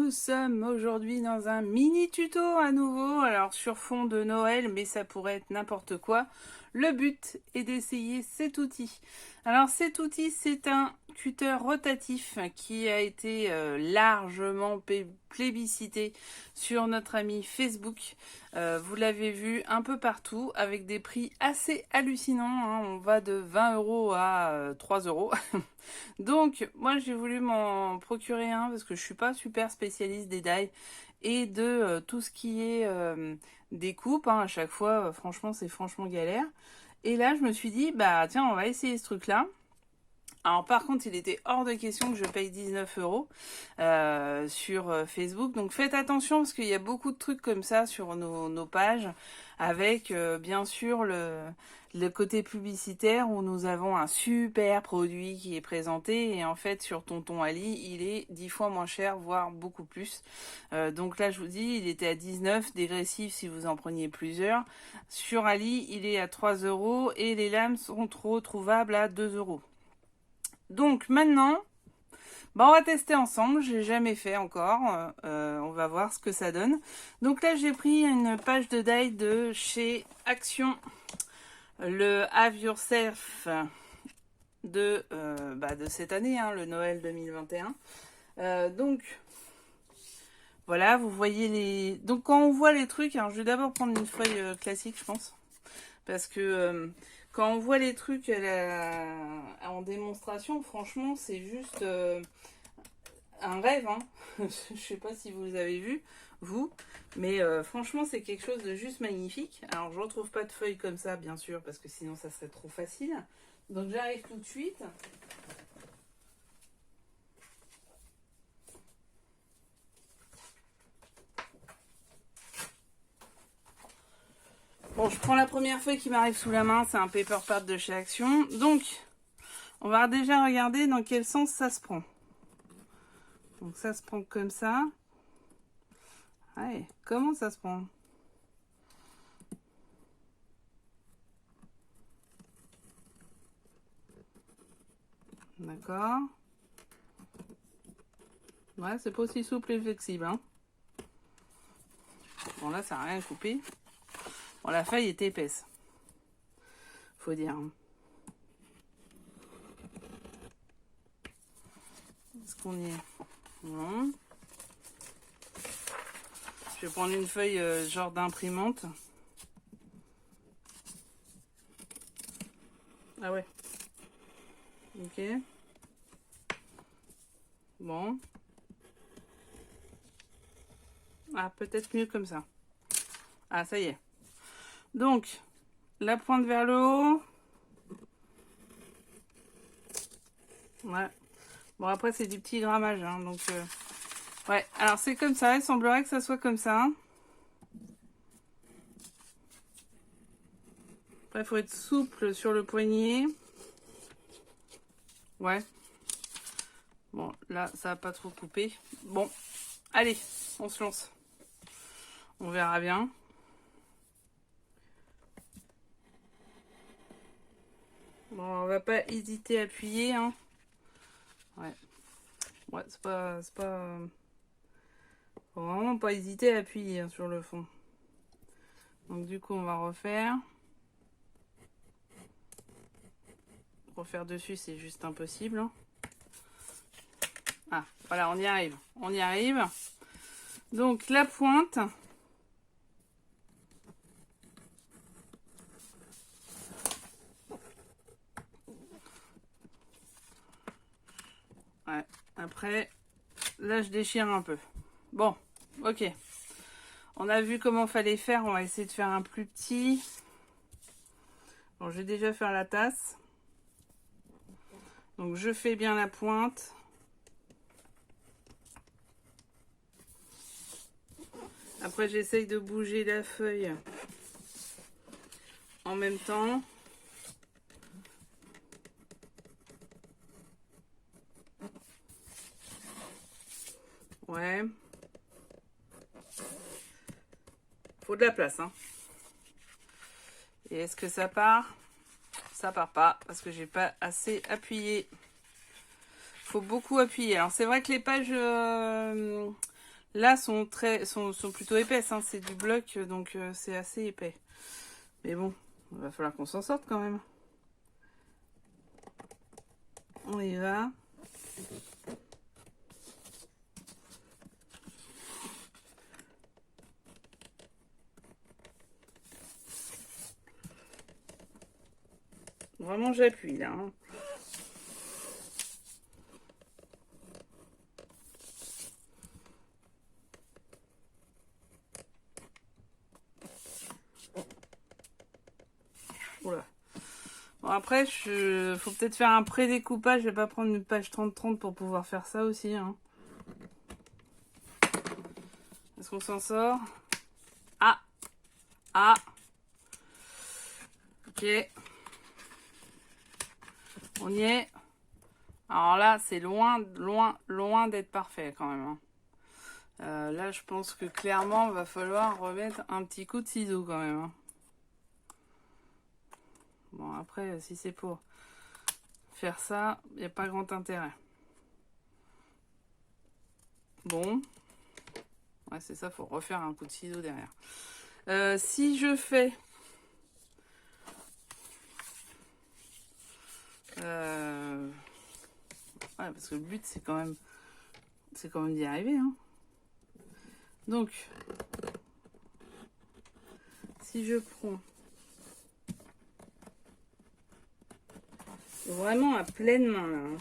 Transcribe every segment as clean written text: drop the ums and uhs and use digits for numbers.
Nous sommes aujourd'hui dans un mini tuto à nouveau, alors sur fond de Noël, mais ça pourrait être n'importe quoi. Le but est d'essayer cet outil. Alors cet outil, c'est un cutter rotatif qui a été largement plébiscité sur notre ami Facebook. Vous l'avez vu un peu partout avec des prix assez hallucinants, hein. On va de 20 € à 3 €. Donc moi j'ai voulu m'en procurer un parce que je suis pas super spécialiste des die et de tout ce qui est des coupes, hein. À chaque fois franchement c'est franchement galère. Et là je me suis dit bah tiens on va essayer ce truc là. Alors par contre, il était hors de question que je paye 19 € sur Facebook. Donc faites attention parce qu'il y a beaucoup de trucs comme ça sur nos pages avec bien sûr le côté publicitaire où nous avons un super produit qui est présenté et en fait sur Tonton Ali, il est 10 fois moins cher, voire beaucoup plus. Donc là, je vous dis, il était à 19, dégressif si vous en preniez plusieurs. Sur Ali, il est à 3 € et les lames sont retrouvables à 2 €. Donc maintenant, bah on va tester ensemble, j'ai jamais fait encore, on va voir ce que ça donne. Donc là j'ai pris une page de die de chez Action, le Have Yourself de cette année, hein, le Noël 2021. Donc voilà, vous voyez les... Donc quand on voit les trucs, alors je vais d'abord prendre une feuille classique je pense, parce que... quand on voit les trucs en démonstration, franchement, c'est juste un rêve, hein. Je sais pas si vous avez vu, vous, mais franchement, c'est quelque chose de juste magnifique. Alors, je retrouve pas de feuilles comme ça, bien sûr, parce que sinon, ça serait trop facile. Donc, j'arrive tout de suite. Bon, je prends la première feuille qui m'arrive sous la main, c'est un paper pad de chez Action. Donc, on va déjà regarder dans quel sens ça se prend. Donc ça se prend comme ça. Ouais, comment ça se prend? D'accord. Ouais, c'est pas aussi souple et flexible, hein. Bon, là, ça n'a rien coupé. Bon, la feuille est épaisse. Faut dire. Est-ce qu'on y est? Non. Je vais prendre une feuille genre d'imprimante. Ah ouais. Ok. Bon. Ah, peut-être mieux comme ça. Ah, ça y est. Donc, la pointe vers le haut. Ouais. Bon, après, c'est du petit grammage, hein, donc... Ouais, alors c'est comme ça. Il semblerait que ça soit comme ça. Après, il faut être souple sur le poignet. Ouais. Bon, là, ça va pas trop couper. Bon, allez, on se lance. On verra bien. Bon, on va pas hésiter à appuyer, hein. Ouais. Ouais, c'est pas... Faut vraiment pas hésiter à appuyer, hein, sur le fond. Donc du coup, on va refaire. Refaire dessus, c'est juste impossible, hein. Ah, voilà, on y arrive. On y arrive. Donc la pointe. Ouais, après, là je déchire un peu. Bon, ok. On a vu comment fallait faire, on va essayer de faire un plus petit. Bon, je vais déjà faire la tasse. Donc je fais bien la pointe. Après j'essaye de bouger la feuille en même temps. Ouais. Faut de la place, hein. Et est-ce que ça part? Ça part pas parce que j'ai pas assez appuyé. Faut beaucoup appuyer. Alors c'est vrai que Là, sont plutôt épaisses, hein. C'est du bloc, donc c'est assez épais. Mais bon, il va falloir qu'on s'en sorte quand même. On y va. Vraiment, j'appuie là. Hein. Oula. Bon, après, faut peut-être faire un pré-découpage. Je vais pas prendre une page 30-30 pour pouvoir faire ça aussi. Hein. Est-ce qu'on s'en sort? Ah! Ah! Ok. On y est. Alors là, c'est loin, loin, loin d'être parfait quand même. Hein. Là, je pense que clairement, il va falloir remettre un petit coup de ciseau quand même. Hein. Bon, après, si c'est pour faire ça, il n'y a pas grand intérêt. Bon. Ouais, c'est ça, faut refaire un coup de ciseau derrière. Si je fais... Ouais, parce que le but, c'est quand même d'y arriver. Hein. Donc, si je prends vraiment à pleine main, là, hein.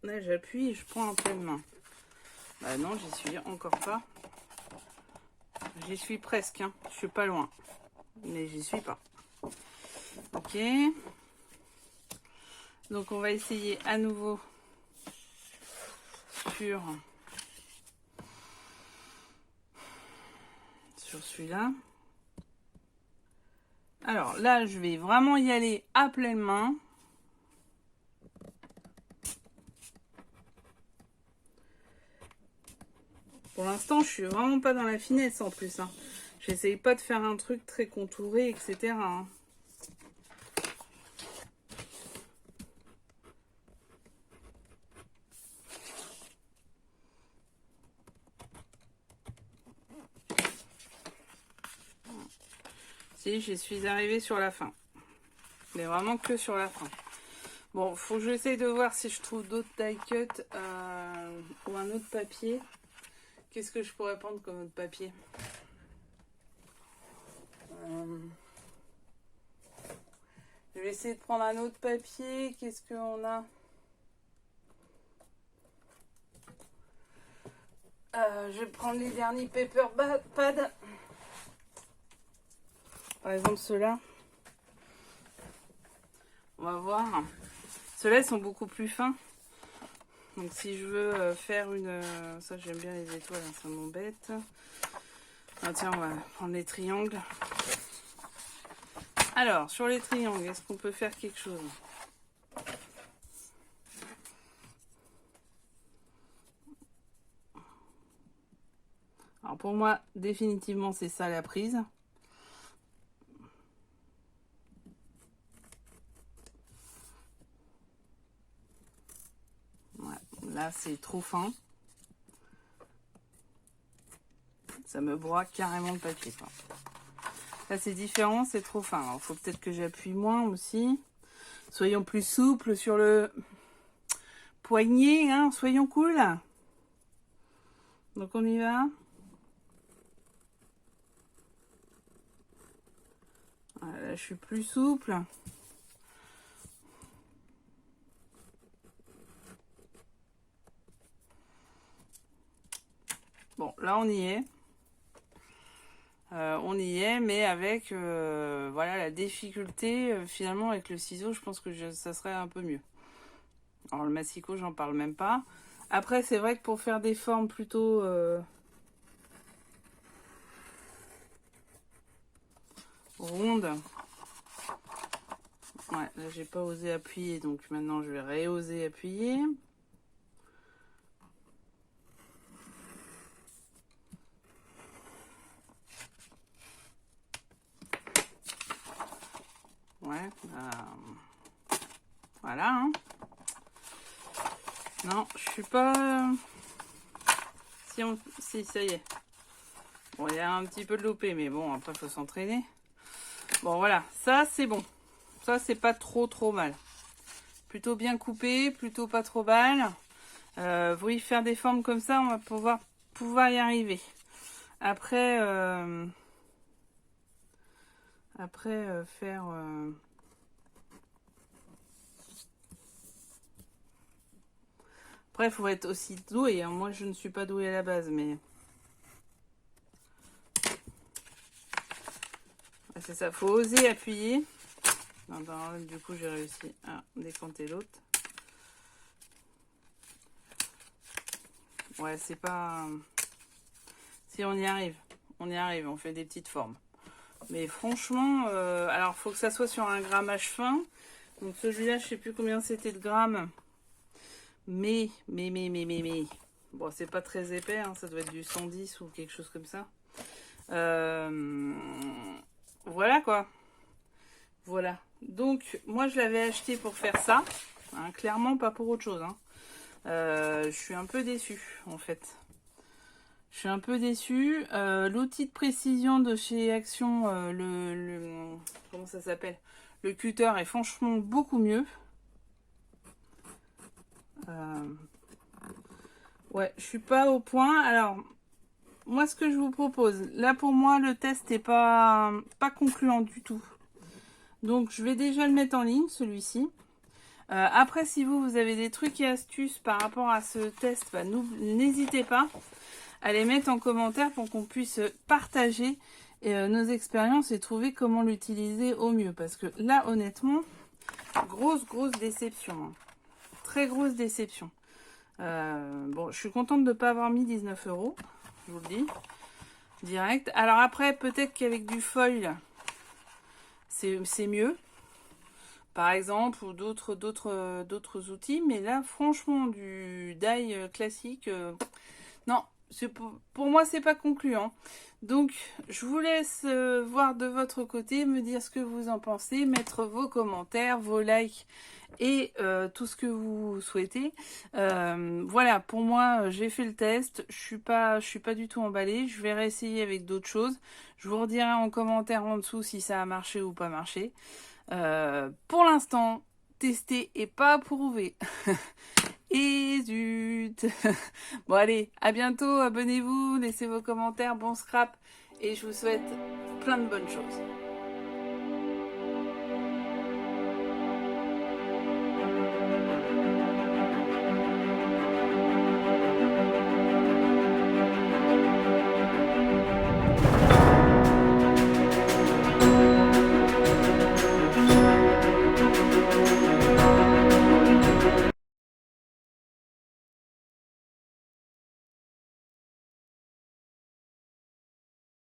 Là, j'appuie et je prends en pleine main. Bah non, j'y suis encore pas. J'y suis presque, hein. Je suis pas loin. Mais j'y suis pas. Ok. Donc on va essayer à nouveau sur celui-là. Alors là, je vais vraiment y aller à pleine main. Pour l'instant, je suis vraiment pas dans la finesse en plus. Hein. J'essaye pas de faire un truc très contouré, etc. Hein. Si, j'y suis arrivée sur la fin. Mais vraiment que sur la fin. Bon, faut que j'essaye de voir si je trouve d'autres die cut ou un autre papier. Qu'est-ce que je pourrais prendre comme autre papier? Je vais essayer de prendre un autre papier. Qu'est-ce qu'on a? Je vais prendre les derniers paper pad. Par exemple, ceux-là. On va voir. Ceux-là, ils sont beaucoup plus fins. Donc, si je veux faire une... ça, j'aime bien les étoiles, hein, ça m'embête. Ah, tiens, on va prendre les triangles. Alors, sur les triangles, est-ce qu'on peut faire quelque chose? Alors, pour moi, définitivement, c'est ça la prise. Ouais, là, c'est trop fin. Ça me broie carrément le papier, quoi. Là, c'est différent, c'est trop fin. Alors, faut peut-être que j'appuie moins aussi. Soyons plus souples sur le poignet, hein. Soyons cool. Donc, on y va. Voilà, là, je suis plus souple. Bon, là, on y est. On y est, mais avec voilà, la difficulté, finalement, avec le ciseau, je pense que ça serait un peu mieux. Alors, le massicot, j'en parle même pas. Après, c'est vrai que pour faire des formes plutôt... rondes... Ouais, là, j'ai pas osé appuyer, donc maintenant, je vais réoser appuyer. Ouais, voilà. Hein. Non, je suis pas... Si, ça y est. Bon, il y a un petit peu de loupé, mais bon, après, il faut s'entraîner. Bon, voilà. Ça, c'est bon. Ça, c'est pas trop mal. Plutôt bien coupé, plutôt pas trop mal. Oui, faire des formes comme ça, on va pouvoir y arriver. Après, faire... Après, il faut être aussi doué. Hein. Moi, je ne suis pas douée à la base, mais... C'est ça, faut oser appuyer. Non, du coup, j'ai réussi à décanter l'autre. Ouais, c'est pas... Si, on y arrive. On y arrive, on fait des petites formes. Mais franchement, alors, faut que ça soit sur un grammage fin. Donc, celui-là, je sais plus combien c'était de grammes. Mais. Bon, c'est pas très épais, hein, ça doit être du 110 ou quelque chose comme ça. Voilà, quoi. Voilà. Donc, moi, je l'avais acheté pour faire ça. Hein, clairement, pas pour autre chose. Hein. Je suis un peu déçue, en fait. Je suis un peu déçue. L'outil de précision de chez Action, comment ça s'appelle? Le cutter est franchement beaucoup mieux. Ouais, je suis pas au point. Alors, moi, ce que je vous propose, là pour moi, le test n'est pas concluant du tout. Donc, je vais déjà le mettre en ligne, celui-ci. Après, si vous avez des trucs et astuces par rapport à ce test, bah, n'hésitez pas à les mettre en commentaire pour qu'on puisse partager nos expériences et trouver comment l'utiliser au mieux. Parce que là, honnêtement, grosse déception. Hein. Très grosse déception. Bon, je suis contente de ne pas avoir mis 19 €, je vous le dis, direct. Alors après, peut-être qu'avec du foil, c'est mieux. Par exemple, ou d'autres outils. Mais là, franchement, du die classique, non, pour moi, c'est pas concluant. Donc, je vous laisse voir de votre côté, me dire ce que vous en pensez, mettre vos commentaires, vos likes et tout ce que vous souhaitez. Voilà, pour moi, j'ai fait le test. Je suis pas du tout emballée. Je vais réessayer avec d'autres choses. Je vous redirai en commentaire en dessous si ça a marché ou pas marché. Pour l'instant, tester et pas approuvé. Et zut. Bon allez, à bientôt, abonnez-vous, laissez vos commentaires, bon scrap, et je vous souhaite plein de bonnes choses.